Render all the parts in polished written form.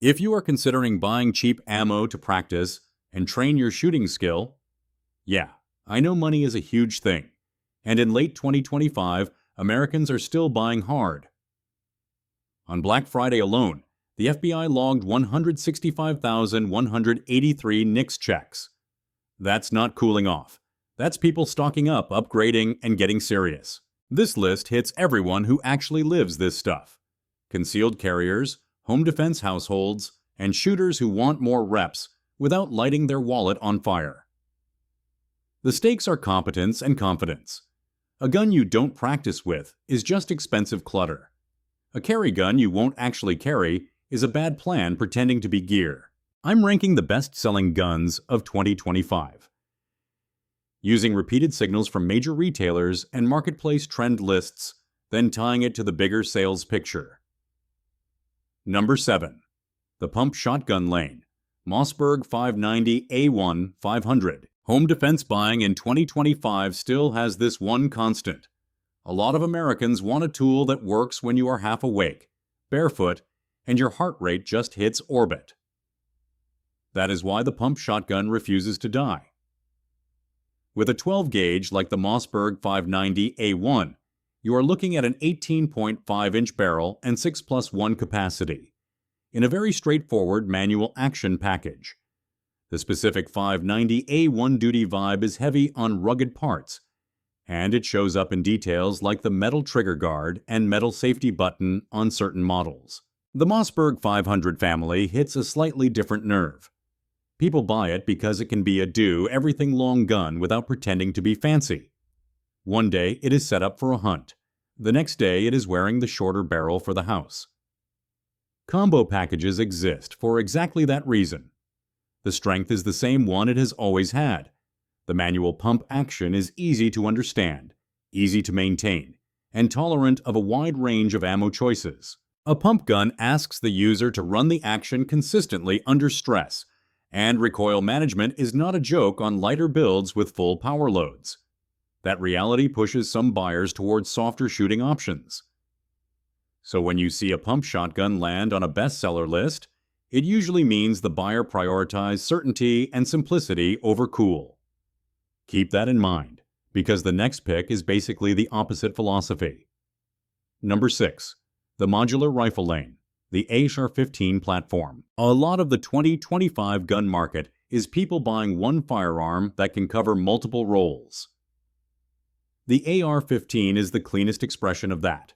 If you are considering buying cheap ammo to practice and train your shooting skill, yeah, I know money is a huge thing, and in late 2025, Americans are still buying hard. On Black Friday alone, the FBI logged 165,183 NICS checks. That's not cooling off. That's people stocking up, upgrading, and getting serious. This list hits everyone who actually lives this stuff. Concealed carriers, home defense households, and shooters who want more reps without lighting their wallet on fire. The stakes are competence and confidence. A gun you don't practice with is just expensive clutter. A carry gun you won't actually carry is a bad plan pretending to be gear. I'm ranking the best-selling guns of 2025. Using repeated signals from major retailers and marketplace trend lists, then tying it to the bigger sales picture. Number 7. The Pump Shotgun Lane, Mossberg 590A1 500. Home defense buying in 2025 still has this one constant. A lot of Americans want a tool that works when you are half awake, barefoot, and your heart rate just hits orbit. That is why the pump shotgun refuses to die. With a 12 gauge like the Mossberg 590A1, you are looking at an 18.5-inch barrel and 6+1 capacity, in a very straightforward manual action package. The specific 590A1 duty vibe is heavy on rugged parts, and it shows up in details like the metal trigger guard and metal safety button on certain models. The Mossberg 500 family hits a slightly different nerve. People buy it because it can be a do-everything long gun without pretending to be fancy. One day it is set up for a hunt. The next day it is wearing the shorter barrel for the house. Combo packages exist for exactly that reason. The strength is the same one it has always had. The manual pump action is easy to understand, easy to maintain, and tolerant of a wide range of ammo choices. A pump gun asks the user to run the action consistently under stress, and recoil management is not a joke on lighter builds with full power loads. That reality pushes some buyers towards softer shooting options. So when you see a pump shotgun land on a bestseller list, it usually means the buyer prioritized certainty and simplicity over cool. Keep that in mind, because the next pick is basically the opposite philosophy. Number 6. The Modular Rifle Lane, the AR-15 platform. A lot of the 2025 gun market is people buying one firearm that can cover multiple roles. The AR-15 is the cleanest expression of that.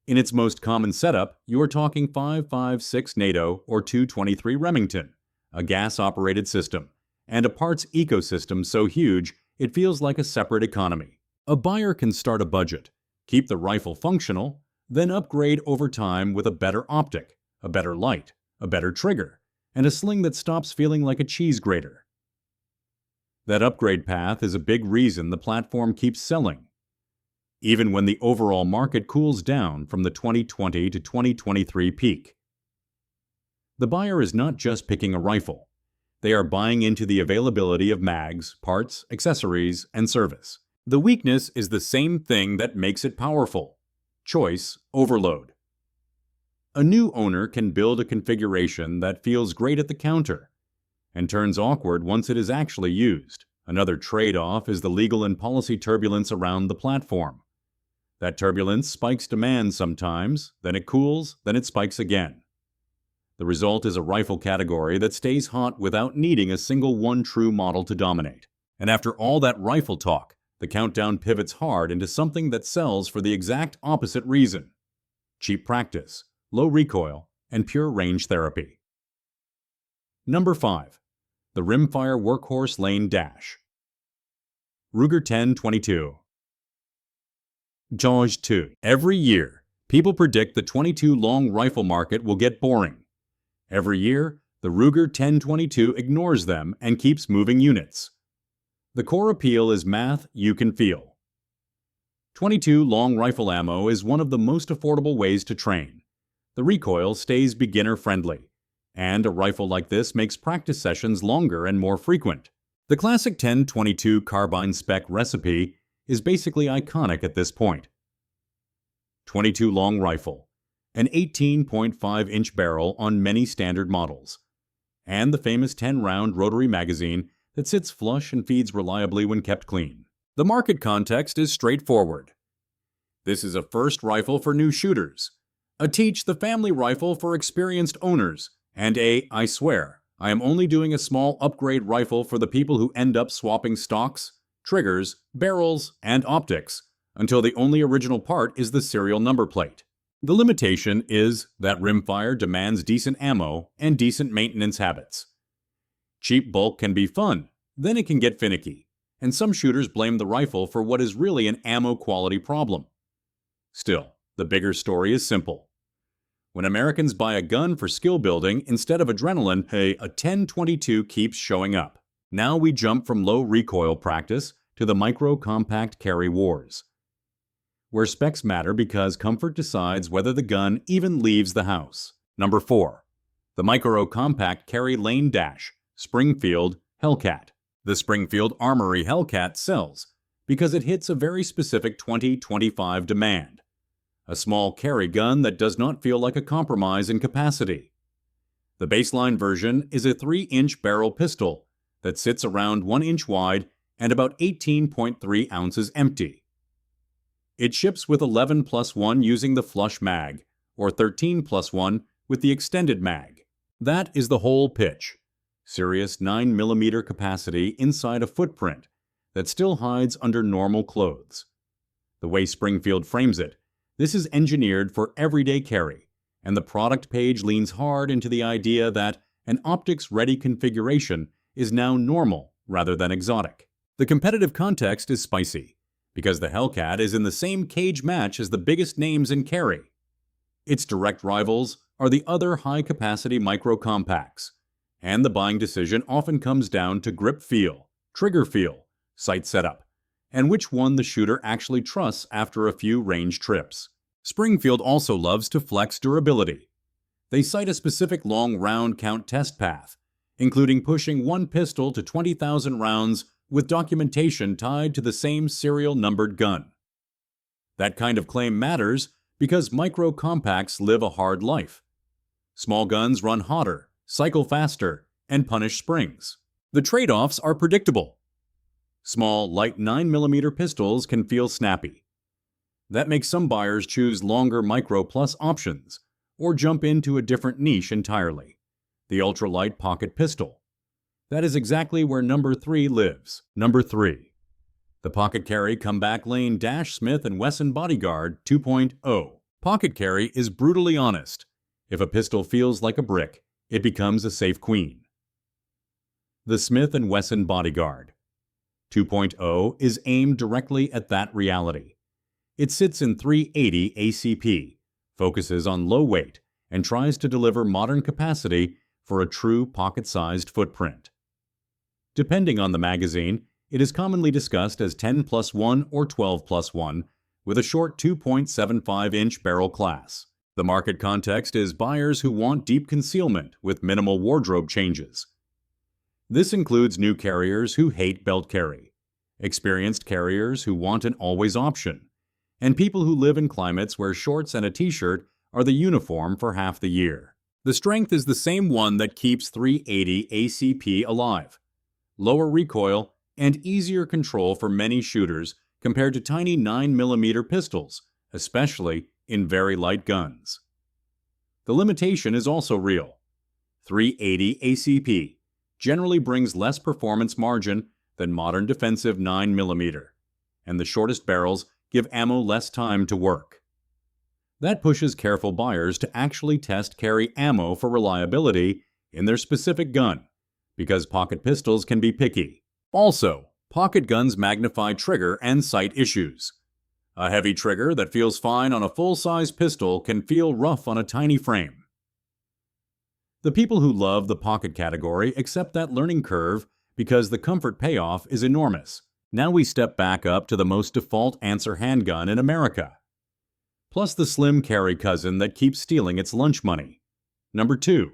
In its most common setup, you are talking 5.56 NATO or 223 Remington, a gas-operated system, and a parts ecosystem so huge it feels like a separate economy. A buyer can start a budget, keep the rifle functional, then upgrade over time with a better optic, a better light, a better trigger, and a sling that stops feeling like a cheese grater. That upgrade path is a big reason the platform keeps selling, even when the overall market cools down from the 2020 to 2023 peak. The buyer is not just picking a rifle. They are buying into the availability of mags, parts, accessories, and service. The weakness is the same thing that makes it powerful: choice overload. A new owner can build a configuration that feels great at the counter and turns awkward once it is actually used. Another trade-off is the legal and policy turbulence around the platform. That turbulence spikes demand sometimes, then it cools, then it spikes again. The result is a rifle category that stays hot without needing a single one true model to dominate. And after all that rifle talk, the countdown pivots hard into something that sells for the exact opposite reason: cheap practice, low recoil, and pure range therapy. Number 5. The Rimfire Workhorse Lane Dash, Ruger 10-22. Jaws 2. Every year, people predict the .22 long rifle market will get boring. Every year, the Ruger 10-22 ignores them and keeps moving units. The core appeal is math you can feel. .22 long rifle ammo is one of the most affordable ways to train. The recoil stays beginner-friendly, and a rifle like this makes practice sessions longer and more frequent. The classic 10-22 carbine spec recipe is basically iconic at this point. .22 long rifle, an 18.5-inch barrel on many standard models, and the famous 10-round rotary magazine that sits flush and feeds reliably when kept clean. The market context is straightforward. This is a first rifle for new shooters, a teach the family rifle for experienced owners, and I swear, I am only doing a small upgrade rifle for the people who end up swapping stocks, triggers, barrels, and optics until the only original part is the serial number plate. The limitation is that rimfire demands decent ammo and decent maintenance habits. Cheap bulk can be fun, then it can get finicky, and some shooters blame the rifle for what is really an ammo quality problem. Still, the bigger story is simple. When Americans buy a gun for skill building instead of adrenaline, hey, a 10-22 keeps showing up. Now we jump from low recoil practice to the micro-compact carry wars, where specs matter because comfort decides whether the gun even leaves the house. Number 4. The micro-compact carry lane dash, Springfield Hellcat. The Springfield Armory Hellcat sells because it hits a very specific 20-25 demand. A small carry gun that does not feel like a compromise in capacity. The baseline version is a 3-inch barrel pistol that sits around 1 inch wide and about 18.3 ounces empty. It ships with 11+1 using the flush mag, or 13+1 with the extended mag. That is the whole pitch. Serious 9mm capacity inside a footprint that still hides under normal clothes. The way Springfield frames it, this is engineered for everyday carry, and the product page leans hard into the idea that an optics-ready configuration is now normal rather than exotic. The competitive context is spicy, because the Hellcat is in the same cage match as the biggest names in carry. Its direct rivals are the other high-capacity micro-compacts, and the buying decision often comes down to grip feel, trigger feel, sight setup, and which one the shooter actually trusts after a few range trips. Springfield also loves to flex durability. They cite a specific long round count test path, including pushing one pistol to 20,000 rounds with documentation tied to the same serial numbered gun. That kind of claim matters because micro-compacts live a hard life. Small guns run hotter, cycle faster, and punish springs. The trade-offs are predictable. Small, light 9mm pistols can feel snappy. That makes some buyers choose longer micro plus options, or jump into a different niche entirely, the ultralight pocket pistol. That is exactly where number 3 lives. Number 3. The Pocket Carry Comeback Lane Dash Smith & Wesson Bodyguard 2.0. Pocket Carry is brutally honest. If a pistol feels like a brick, it becomes a safe queen. The Smith & Wesson Bodyguard 2.0 is aimed directly at that reality. It sits in 380 ACP, focuses on low weight, and tries to deliver modern capacity for a true pocket-sized footprint. Depending on the magazine, it is commonly discussed as 10+1 or 12+1, with a short 2.75-inch barrel class. The market context is buyers who want deep concealment with minimal wardrobe changes. This includes new carriers who hate belt carry, experienced carriers who want an always option, and people who live in climates where shorts and a t-shirt are the uniform for half the year. The strength is the same one that keeps 380 ACP alive. Lower recoil and easier control for many shooters compared to tiny 9mm pistols, especially in very light guns. The limitation is also real. 380 ACP generally brings less performance margin than modern defensive 9mm, and the shortest barrels give ammo less time to work. That pushes careful buyers to actually test carry ammo for reliability in their specific gun, because pocket pistols can be picky. Also, pocket guns magnify trigger and sight issues. A heavy trigger that feels fine on a full-size pistol can feel rough on a tiny frame. The people who love the pocket category accept that learning curve because the comfort payoff is enormous. Now we step back up to the most default answer handgun in America, plus the slim carry cousin that keeps stealing its lunch money. Number 2.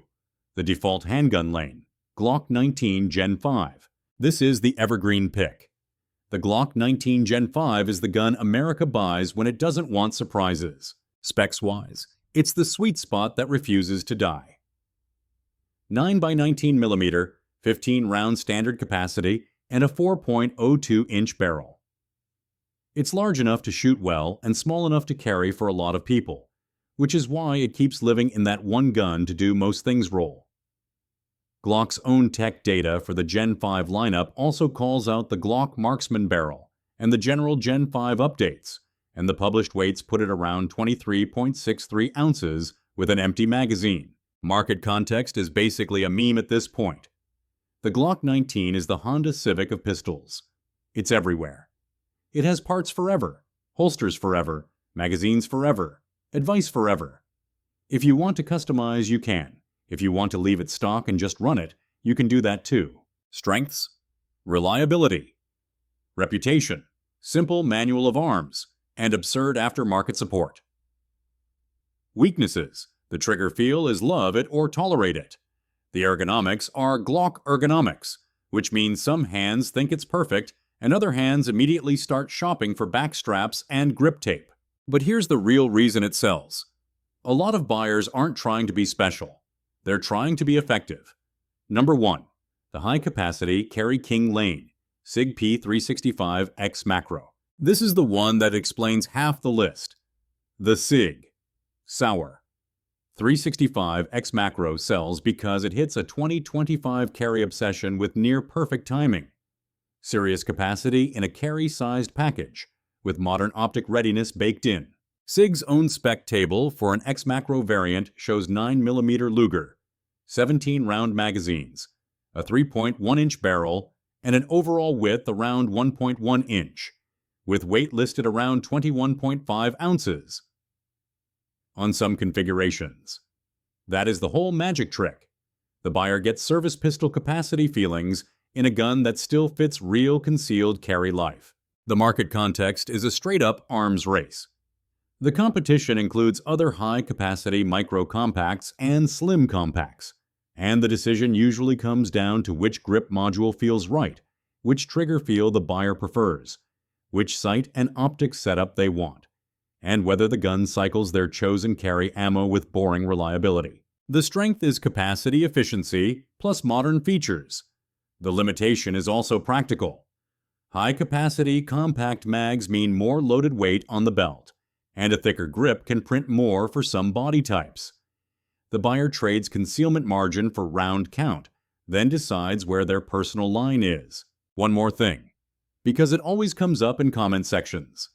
The default handgun lane, Glock 19 Gen 5. This is the evergreen pick. The Glock 19 Gen 5 is the gun America buys when it doesn't want surprises. Specs-wise, It's the sweet spot that refuses to die. 9x19mm, 15-round standard capacity, and a 4.02-inch barrel. It's large enough to shoot well and small enough to carry for a lot of people, which is why it keeps living in that one gun to do most things role. Glock's own tech data for the Gen 5 lineup also calls out the Glock Marksman barrel and the general Gen 5 updates, and the published weights put it around 23.63 ounces with an empty magazine. Market context is basically a meme at this point. The Glock 19 is the Honda Civic of pistols. It's everywhere. It has parts forever, holsters forever, magazines forever, advice forever. If you want to customize, you can. If you want to leave it stock and just run it, you can do that too. Strengths: reliability, reputation, simple manual of arms, and absurd aftermarket support. Weaknesses: the trigger feel is love it or tolerate it. The ergonomics are Glock ergonomics, which means some hands think it's perfect and other hands immediately start shopping for back straps and grip tape. But here's the real reason it sells. A lot of buyers aren't trying to be special. They're trying to be effective. Number 1. The high-capacity Carry King Lane, SIG P365X Macro. This is the one that explains half the list. The SIG, Sauer 365X Macro sells because it hits a 20-25 carry obsession with near-perfect timing. Serious capacity in a carry-sized package, with modern optic readiness baked in. SIG's own spec table for an X Macro variant shows 9mm Luger, 17-round magazines, a 3.1-inch barrel, and an overall width around 1.1 inch, with weight listed around 21.5 ounces. On some configurations. That is the whole magic trick. The buyer gets service pistol capacity feelings in a gun that still fits real concealed carry life. The market context is a straight-up arms race. The competition includes other high-capacity micro-compacts and slim compacts, and the decision usually comes down to which grip module feels right, which trigger feel the buyer prefers, which sight and optics setup they want, and whether the gun cycles their chosen carry ammo with boring reliability. The strength is capacity efficiency plus modern features. The limitation is also practical. High-capacity compact mags mean more loaded weight on the belt, and a thicker grip can print more for some body types. The buyer trades concealment margin for round count, then decides where their personal line is. One more thing, because it always comes up in comment sections.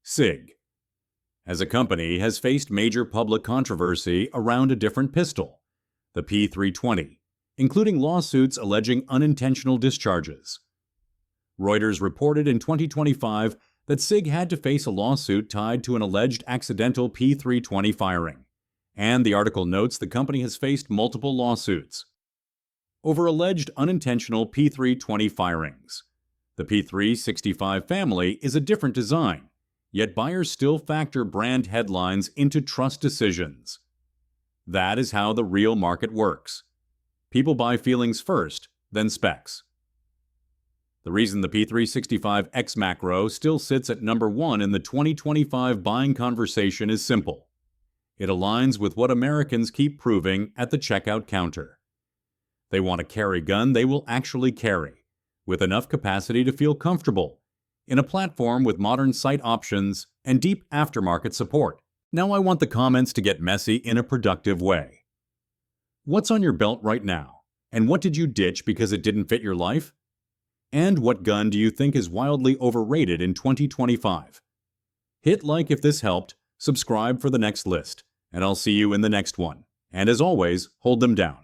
SIG, as a company, has faced major public controversy around a different pistol, the P320, including lawsuits alleging unintentional discharges. Reuters reported in 2025 that SIG had to face a lawsuit tied to an alleged accidental P320 firing, and the article notes the company has faced multiple lawsuits over alleged unintentional P320 firings. The P365 family is a different design, yet buyers still factor brand headlines into trust decisions. That is how the real market works. People buy feelings first, then specs. The reason the P365X Macro still sits at number 1 in the 2025 buying conversation is simple. It aligns with what Americans keep proving at the checkout counter. They want a carry gun they will actually carry, with enough capacity to feel comfortable, in a platform with modern sight options and deep aftermarket support. Now I want the comments to get messy in a productive way. What's on your belt right now? And what did you ditch because it didn't fit your life? And what gun do you think is wildly overrated in 2025? Hit like if this helped, subscribe for the next list, and I'll see you in the next one. And as always, hold them down.